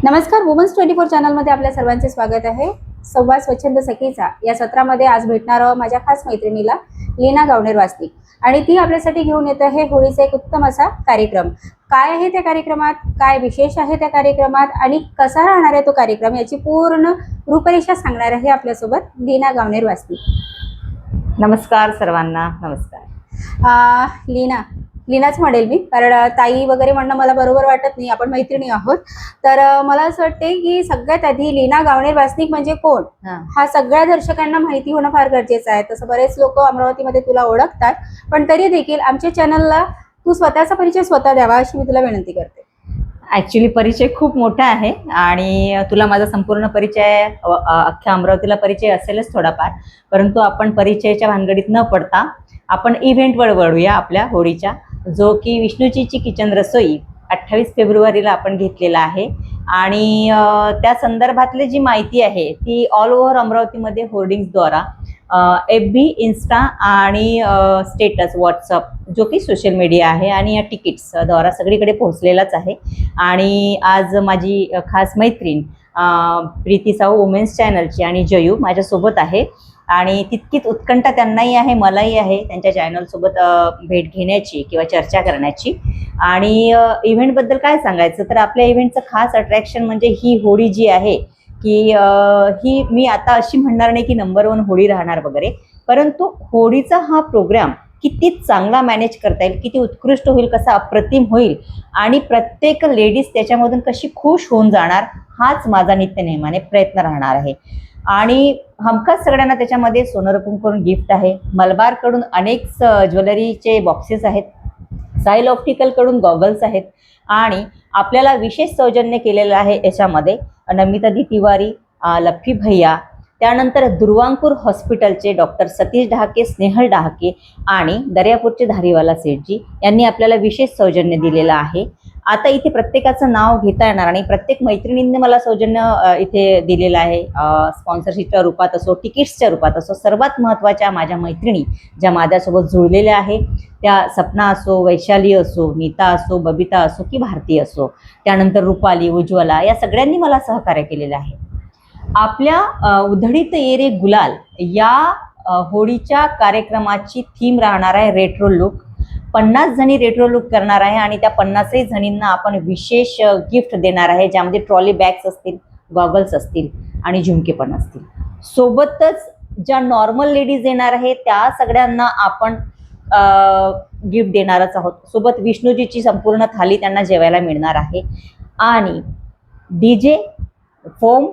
नमस्कार, वुमन्स 24 चॅनलमध्ये आपल्या सर्वांचे स्वागत आहे. संवाद स्वच्छंद सखीचा या सत्रामध्ये आज भेटणार आहोत माझ्या खास मैत्रिणीला लीना गावणेर वासनिक, आणि ती आपल्यासाठी घेऊन येत आहे होळीचा एक उत्तम असा कार्यक्रम. काय आहे त्या कार्यक्रमात, काय विशेष आहे त्या कार्यक्रमात आणि कसा राहणार आहे तो कार्यक्रम याची पूर्ण रूपरेषा सांगणार आहे आपल्यासोबत लीना गावणेर वासनिक. नमस्कार सर्वांना. नमस्कार. लीनाच म्हणेल मी, कारण ताई वगैरे म्हणणं मला बरोबर वाटत नाही. आपण मैत्रिणी आहोत, तर मला असं वाटते की सगळ्यात आधी लीना गावणेर वासनिक म्हणजे कोण हा सगळ्या दर्शकांना माहिती होणं फार गरजेचं आहे. तसं बरेच लोक अमरावतीमध्ये तुला ओळखतात, पण तरी देखील आमच्या चॅनलला तू स्वतःचा परिचय स्वतः द्यावा अशी मी तुला विनंती करते. ऍक्च्युली परिचय खूप मोठा आहे आणि तुला माझा संपूर्ण परिचय अख्ख्या अमरावतीला परिचय असेलच थोडाफार, परंतु आपण परिचयाच्या भानगडीत न पडता आपण इव्हेंटवर वळूया आपल्या होळीच्या, जो की विष्णूजीची किचन रसोई 28 फेब्रुवारीला आपण घेतलेला आहे. आणि त्या संदर्भातली जी माहिती आहे ती ऑल ओव्हर अमरावतीमध्ये होर्डिंग्सद्वारा FB, इन्स्टा आणि स्टेटस व्हॉट्सअप जो की सोशल मीडिया आहे आणि या तिकीट्सद्वारा सगळीकडे पोहोचलेलाच आहे. आणि आज माझी खास मैत्रीण प्रीती साहू वुमेन्स चॅनलची आणि जयू माझ्यासोबत आहे, आणि तितकीच उत्कंठा त्यांनाही आहे, मलाही आहे त्यांच्या चॅनलसोबत भेट घेण्याची किंवा चर्चा करण्याची. आणि इव्हेंटबद्दल काय सांगायचं तर आपल्या इव्हेंटचं खास अट्रॅक्शन म्हणजे ही होळी जी आहे की ही मी आता अशी म्हणणार नाही की नंबर 1 होळी राहणार वगैरे, परंतु होळीचा हा प्रोग्राम किती चांगला मॅनेज करता येईल, किती उत्कृष्ट होईल, कसा अप्रतिम होईल आणि प्रत्येक लेडीज त्याच्यामधून कशी खुश होऊन जाणार हाच माझा नित्यनेमाने प्रयत्न राहणार आहे. आणि हमखास सगळ्यांना त्याच्यामध्ये सोनरपूम करून गिफ्ट आहे, मलबारकडून अनेक ज्वेलरीचे बॉक्सेस आहेत, साईल ऑप्टिकलकडून गॉगल्स आहेत, आणि आपल्याला विशेष सौजन्य केलेलं आहे याच्यामध्ये नमिता दी तिवारी, लफ्फी भैया, त्यानंतर दुर्वांकूर हॉस्पिटलचे डॉक्टर सतीश डहाके, स्नेहल डहाके आणि दर्यापूरचे धारीवाला सेठजी यांनी आपल्याला विशेष सौजन्य दिलेलं आहे. आता इथे प्रत्येकाचं नाव घेता येणार आणि प्रत्येक मैत्रिणींनी मला सौजन्य इथे दिलेलं आहे, स्पॉन्सरशिपच्या रूपात असो, तिकीट्सच्या रूपात असो. सर्वात महत्त्वाच्या माझ्या मैत्रिणी ज्या माझ्यासोबत जुळलेल्या आहे त्या सपना असो, वैशाली असो, नीता असो, बबिता असो की भारती असो, त्यानंतर रुपाली, उज्ज्वला, या सगळ्यांनी मला सहकार्य केलेलं आहे. आपल्या उधळीत ये रे गुलाल या होळीच्या कार्यक्रमाची थीम राहणार आहे रेट्रो लुक. 50 जणी रेट्रो लुक करणार आहे आणि त्या 50ही जणींना आपण विशेष गिफ्ट देणार आहे, ज्यामध्ये ट्रॉली बॅग्स असतील, गॉगल्स असतील आणि झुमके पण असतील. सोबतच ज्या नॉर्मल लेडीज येणार आहे त्या सगळ्यांना आपण गिफ्ट देणारच आहोत. सोबत विष्णूजीची संपूर्ण थाली त्यांना जेवायला मिळणार आहे. आणि DJ, फोम,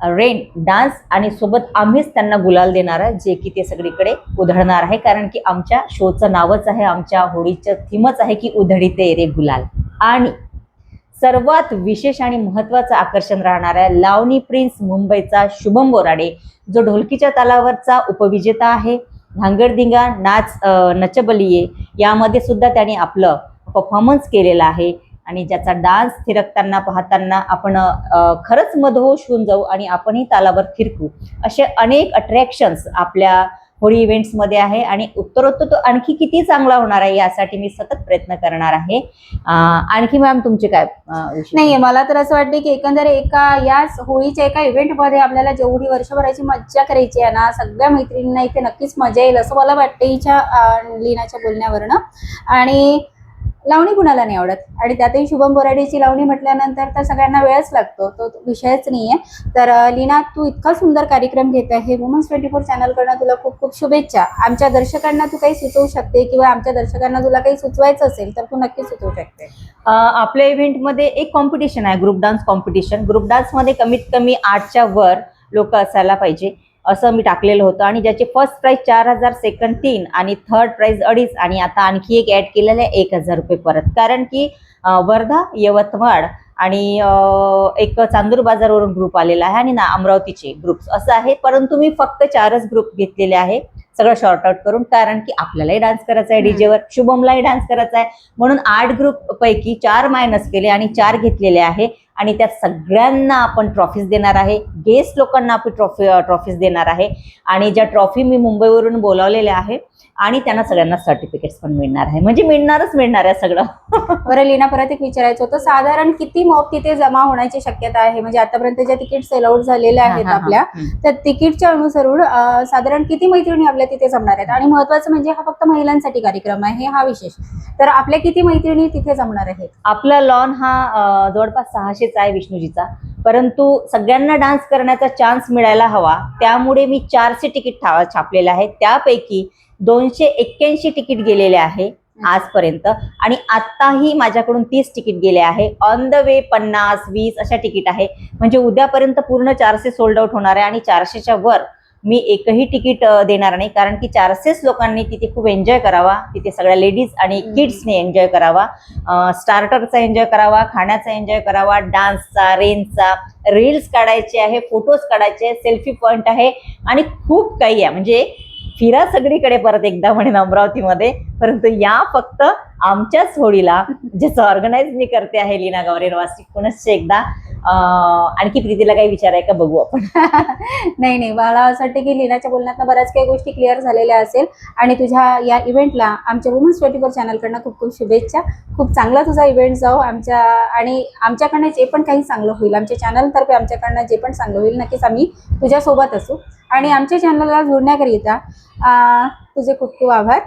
रेन, डान्स आणि सोबत आम्हीच त्यांना गुलाल देणार आहे, जे की ते सगळीकडे उधळणार आहे, कारण की आमच्या शोचं नावच आहे, आमच्या होळीचं थीमच आहे की उधळीत ये रे गुलाल. आणि सर्वात विशेष आणि महत्त्वाचं आकर्षण राहणार आहे लावणी प्रिन्स मुंबईचा शुभम बोराडे, जो ढोलकीच्या तालावरचा उपविजेता आहे. धांगडधिंगा नाच नचबलिये यामध्ये सुद्धा त्याने आपलं परफॉर्मन्स केलेला आहे, आणि ज्याचा डान्स थिरकताना पाहताना आपण खरंच मदहोश होऊन जाऊ आणि आपणही तालावर थिरकू. असे अनेक अट्रॅक्शन्स आपल्या होळी इव्हेंट्समध्ये आहे, आणि उत्तरोत्तर तो आणखी किती चांगला होणार आहे यासाठी मी सतत प्रयत्न करणार आहे. आणखी मॅम तुमचे काय नाही, मला तर असं वाटतं की एकंदर याच होळीच्या एका इव्हेंटमध्ये आपल्याला जेवढी वर्षभराची मज्जा करायची आहे ना, सगळ्या मैत्रिणींना इथे नक्कीच मजा येईल असं मला वाटतं हिच्या लीनाच्या बोलण्यावरनं. आणि लावणी कुणाला नाही आवडत, आणि त्यातही शुभम बोराडेची लावणी म्हटल्यानंतर तर सगळ्यांना वेळच लागतो, तो विषयच नाही आहे. तर लीना, तू इतका सुंदर कार्यक्रम घेत आहे. वुमन्स 24 चॅनलकडनं तुला खूप खूप शुभेच्छा. आमच्या दर्शकांना तू काही सुचवू शकते किंवा आमच्या दर्शकांना तुला काही सुचवायचं असेल तर तू नक्की सुचवू शकते. आपल्या इव्हेंटमध्ये एक कॉम्पिटिशन आहे, ग्रुप डान्स कॉम्पिटिशन. ग्रुप डान्समध्ये कमीत कमी 8च्या वर लोक असायला पाहिजे असं मी टाकलेलं होतं, आणि ज्याचे फर्स्ट प्राइज 4000, सेकंड 3 आणि थर्ड प्राइज 2.5, आणि आता आणखी एक ॲड केलेलं आहे 1000 रुपये परत, कारण की वर्धा, यवतमाळ आणि एक चांदूर बाजारवरून ग्रुप आलेला आहे आणि ना अमरावतीचे ग्रुप्स असं आहे. परंतु मी फक्त 4च ग्रुप घेतलेले आहे, सगळं शॉर्ट आउट करून, कारण की आपल्यालाही डान्स करायचा आहे डीजेवर, शुभमलाही डान्स करायचा आहे, म्हणून 8 ग्रुप पैकी 4 मायनस केले आणि 4 घेतलेले आहे. आणि त्या सगळ्यांना आपण ट्रॉफीज देणार आहे, गेस्ट लोकांना आपण ट्रॉफीज देणार आहे. आणि ज्या ट्रॉफी मी मुंबईवरून बोलावलेल्या आहे आणि त्यांना सगळ्यांना सर्टिफिकेट्स पण मिळणार आहे, म्हणजे मिळणार आहे सगळं. बरं लीना, परत एक विचारायचं होतं, साधारण किती मॉब तिथे जमा होण्याची शक्यता आहे? म्हणजे आतापर्यंत ज्या तिकीट सेल आउट झालेल्या आहेत आपल्या, त्या तिकीटच्या अनुसरून साधारण किती मैत्रिणी आपल्या तिथे जमणार आहेत? आणि महत्वाचं म्हणजे हा फक्त महिलांसाठी कार्यक्रम आहे, हा विशेष. तर आपल्या किती मैत्रिणी तिथे जमणार आहेत? आपला लॉन हा जवळपास 600चा आहे विष्णूजीचा, परंतु सगळ्यांना डान्स करण्याचा चान्स मिळायला हवा, त्यामुळे मी 400 तिकीट छापलेले आहेत. त्यापैकी 281 तिकीट गेलेले आहे आजपर्यंत, आणि आताही माझ्याकडून 30 तिकीट गेले आहे. ऑन द वे 50, 20 अशा तिकीट आहे. म्हणजे उद्यापर्यंत पूर्ण 400 सोल्ड आउट होणार आहे, आणि 400च्या वर मी एकही तिकीट देणार नाही, कारण की 400 लोकांनी तिथे खूप एन्जॉय करावा. तिथे सगळ्या लेडीज आणि किड्सने एन्जॉय करावा, स्टार्टरचा एन्जॉय करावा, खाण्याचा एन्जॉय करावा, डान्सचा, रेंजचा, रील्स काढायचे आहे, फोटोज काढायचे, सेल्फी पॉइंट आहे, आणि खूप काही आहे. म्हणजे फिरा सगळीकडे परत एकदा म्हणेन अमरावतीमध्ये, परंतु या फक्त आमच्याच होळीला, ज्याचं ऑर्गनाईज मी करते आहे लीना गावरे वास्तिक. पुनश्च एकदा आणखी प्रीतीला काही विचाराय का बघू आपण. नाही, मला असं वाटतं की लीनाच्या बोलण्यातनं बऱ्याच काही गोष्टी क्लिअर झालेल्या असेल, आणि तुझ्या या इव्हेंटला आमच्या वुमन्स 24 चॅनलकडनं खूप खूप शुभेच्छा. खूप चांगला तुझा इव्हेंट जाऊ, आणि आमच्याकडनं जे पण काही चांगलं होईल, आमच्या चॅनलतर्फे आमच्याकडनं जे पण चांगलं होईल, नक्कीच आम्ही तुझ्यासोबत असू. आणि आमच्या चॅनलला जोडण्याकरिता तुझे खूप खूप आभार.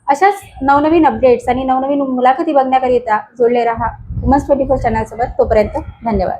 अशाच नवनवीन अपडेट्स आणि नवनवीन मुलाखती बघण्याकरिता जोडले रहा वुमन्स 24 चॅनलसोबत. तोपर्यंत धन्यवाद.